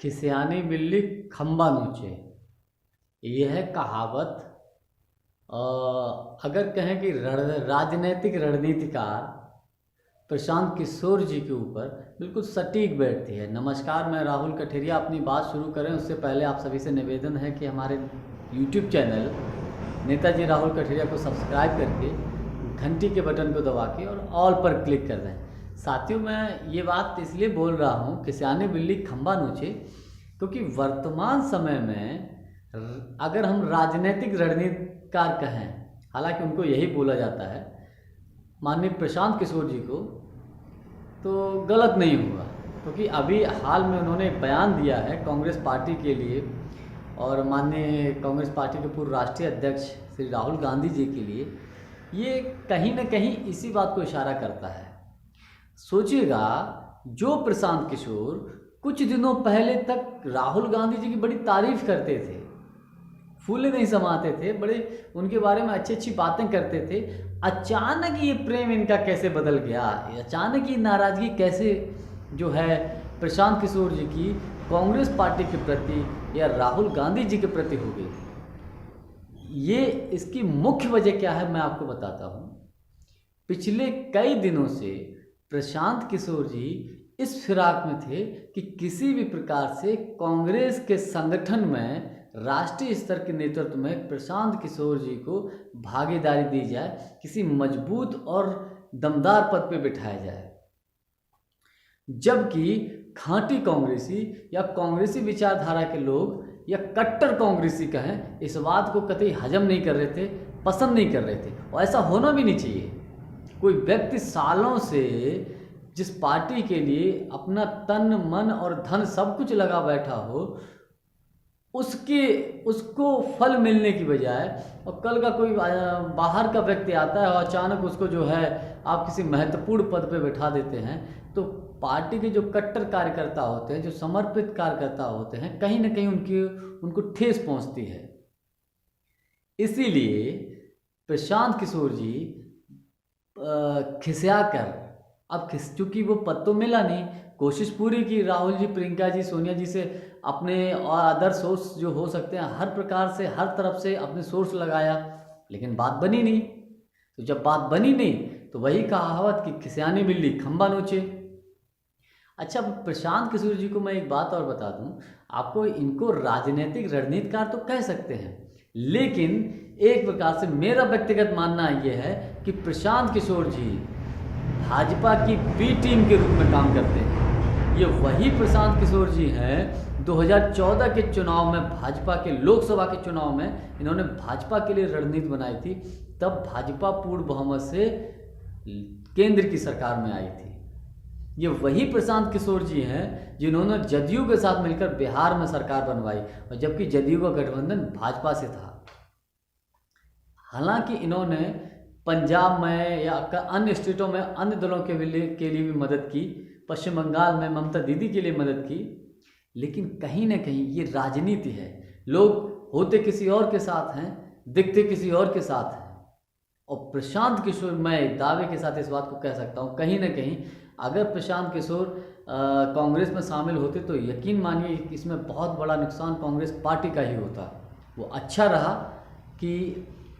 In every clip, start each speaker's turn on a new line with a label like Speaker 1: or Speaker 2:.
Speaker 1: खिसियानी बिल्ली खंबा नोचे। यह कहावत अगर कहें कि राजनीतिक रणनीतिकार प्रशांत किशोर जी के ऊपर बिल्कुल सटीक बैठती है। नमस्कार, मैं राहुल कठेरिया। अपनी बात शुरू करें उससे पहले आप सभी से निवेदन है कि हमारे YouTube चैनल नेताजी राहुल कठेरिया को सब्सक्राइब करके घंटी के बटन को दबा के और ऑल पर क्लिक कर दें। साथियों, मैं ये बात इसलिए बोल रहा हूँ खिसियानी बिल्ली खंबा नोचे, क्योंकि वर्तमान समय में अगर हम राजनीतिक रणनीतिकार कहें, हालांकि उनको यही बोला जाता है, माननीय प्रशांत किशोर जी को, तो गलत नहीं हुआ। क्योंकि अभी हाल में उन्होंने एक बयान दिया है कांग्रेस पार्टी के लिए और माननीय कांग्रेस पार्टी के पूर्व राष्ट्रीय अध्यक्ष श्री राहुल गांधी जी के लिए। ये कहीं न कहीं इसी बात को इशारा करता है। सोचिएगा, जो प्रशांत किशोर कुछ दिनों पहले तक राहुल गांधी जी की बड़ी तारीफ करते थे, फूले नहीं समाते थे, बड़े उनके बारे में अच्छी अच्छी बातें करते थे, अचानक ये प्रेम इनका कैसे बदल गया, अचानक ये नाराज़गी कैसे जो है प्रशांत किशोर जी की कांग्रेस पार्टी के प्रति या राहुल गांधी जी के प्रति हो गई। ये इसकी मुख्य वजह क्या है मैं आपको बताता हूँ। पिछले कई दिनों से प्रशांत किशोर जी इस फिराक में थे कि किसी भी प्रकार से कांग्रेस के संगठन में राष्ट्रीय स्तर के नेतृत्व में प्रशांत किशोर जी को भागीदारी दी जाए, किसी मजबूत और दमदार पद पे बिठाया जाए। जबकि खांटी कांग्रेसी या कांग्रेसी विचारधारा के लोग या कट्टर कांग्रेसी कहें, इस बात को कतई हजम नहीं कर रहे थे, पसंद नहीं कर रहे थे, और ऐसा होना भी नहीं चाहिए। कोई व्यक्ति सालों से जिस पार्टी के लिए अपना तन मन और धन सब कुछ लगा बैठा हो, उसको फल मिलने की बजाय और कल का कोई बाहर का व्यक्ति आता है और अचानक उसको जो है आप किसी महत्वपूर्ण पद पे बैठा देते हैं, तो पार्टी के जो कट्टर कार्यकर्ता होते हैं, जो समर्पित कार्यकर्ता होते हैं, कहीं ना कहीं उनको ठेस पहुंचती है। इसीलिए प्रशांत किशोर जी खिसिया कर, अब चूंकि वो पद तो मिला नहीं, कोशिश पूरी की राहुल जी, प्रियंका जी, सोनिया जी से अपने और अदर सोर्स जो हो सकते हैं हर प्रकार से हर तरफ से अपने सोर्स लगाया, लेकिन बात बनी नहीं। तो जब बात बनी नहीं तो वही कहावत कि खिसियानी बिल्ली खंबा नोचे। अच्छा, प्रशांत किशोर जी को मैं एक बात और बता दूं आपको, इनको राजनीतिक रणनीतिकार तो कह सकते हैं, लेकिन एक प्रकार से मेरा व्यक्तिगत मानना यह है कि प्रशांत किशोर जी भाजपा की बी टीम के रूप में काम करते हैं। ये वही प्रशांत किशोर जी हैं 2014 के चुनाव में, भाजपा के लोकसभा के चुनाव में इन्होंने भाजपा के लिए रणनीति बनाई थी। तब भाजपा पूर्ण बहुमत से केंद्र की सरकार में आई थी। ये वही प्रशांत किशोर जी हैं जिन्होंने जदयू के साथ मिलकर बिहार में सरकार बनवाई, और जबकि जदयू का गठबंधन भाजपा से था। हालांकि इन्होंने पंजाब में या अन्य स्टेटों में अन्य दलों के लिए भी मदद की, पश्चिम बंगाल में ममता दीदी के लिए मदद की, लेकिन कहीं ना कहीं ये राजनीति है। लोग होते किसी और के साथ हैं, दिखते किसी और के साथ हैं। और प्रशांत किशोर, मैं दावे के साथ इस बात को कह सकता हूँ, कहीं ना कहीं अगर प्रशांत किशोर कांग्रेस में शामिल होते तो यकीन मानिए इसमें बहुत बड़ा नुकसान कांग्रेस पार्टी का ही होता। वो अच्छा रहा कि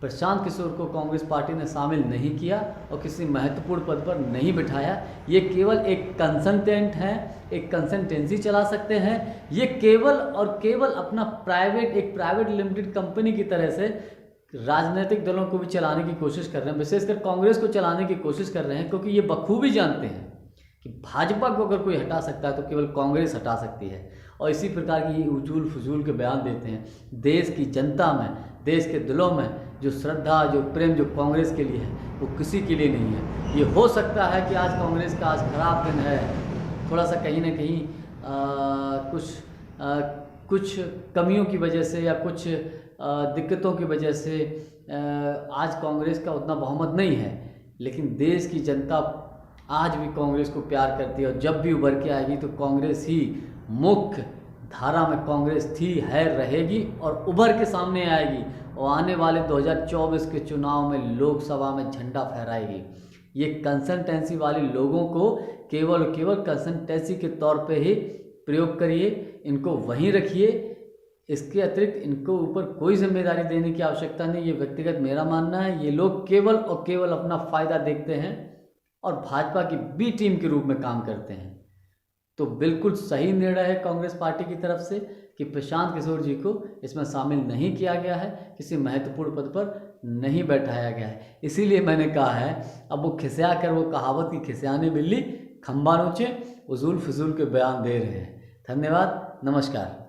Speaker 1: प्रशांत किशोर को कांग्रेस पार्टी ने शामिल नहीं किया और किसी महत्वपूर्ण पद पर नहीं बिठाया। ये केवल एक कंसल्टेंट हैं, एक कंसल्टेंसी चला सकते हैं। ये केवल और केवल अपना एक प्राइवेट लिमिटेड कंपनी की तरह से राजनीतिक दलों को भी चलाने की कोशिश कर रहे हैं, विशेषकर कांग्रेस को चलाने की कोशिश कर रहे हैं, क्योंकि ये बखूबी जानते हैं कि भाजपा को अगर कोई हटा सकता है तो केवल कांग्रेस हटा सकती है। और इसी प्रकार की ये उजूल फजूल के बयान देते हैं। देश की जनता में, देश के दिलों में जो श्रद्धा, जो प्रेम जो कांग्रेस के लिए है, वो किसी के लिए नहीं है। ये हो सकता है कि आज कांग्रेस का आज खराब दिन है, थोड़ा सा कहीं ना कहीं कुछ कमियों की वजह से या कुछ दिक्कतों की वजह से आज कांग्रेस का उतना बहुमत नहीं है, लेकिन देश की जनता आज भी कांग्रेस को प्यार करती है। और जब भी उभर के आएगी तो कांग्रेस ही मुख्य धारा में कांग्रेस थी, है, रहेगी और उभर के सामने आएगी और आने वाले 2024 के चुनाव में लोकसभा में झंडा फहराएगी। ये कंसल्टेंसी वाले लोगों को केवल कंसल्टेंसी के तौर पे ही प्रयोग करिए, इनको वहीं रखिए। इसके अतिरिक्त इनको ऊपर कोई जिम्मेदारी देने की आवश्यकता नहीं। ये व्यक्तिगत मेरा मानना है। ये लोग केवल और केवल अपना फ़ायदा देखते हैं और भाजपा की बी टीम के रूप में काम करते हैं। तो बिल्कुल सही निर्णय है कांग्रेस पार्टी की तरफ से कि प्रशांत किशोर जी को इसमें शामिल नहीं किया गया है, किसी महत्वपूर्ण पद पर नहीं बैठाया गया है। इसीलिए मैंने कहा है, अब वो खिसिया कर, वो कहावत की खिसियाने बिल्ली खंबा नोचे, उजूल फिजूल के बयान दे रहे हैं। धन्यवाद, नमस्कार।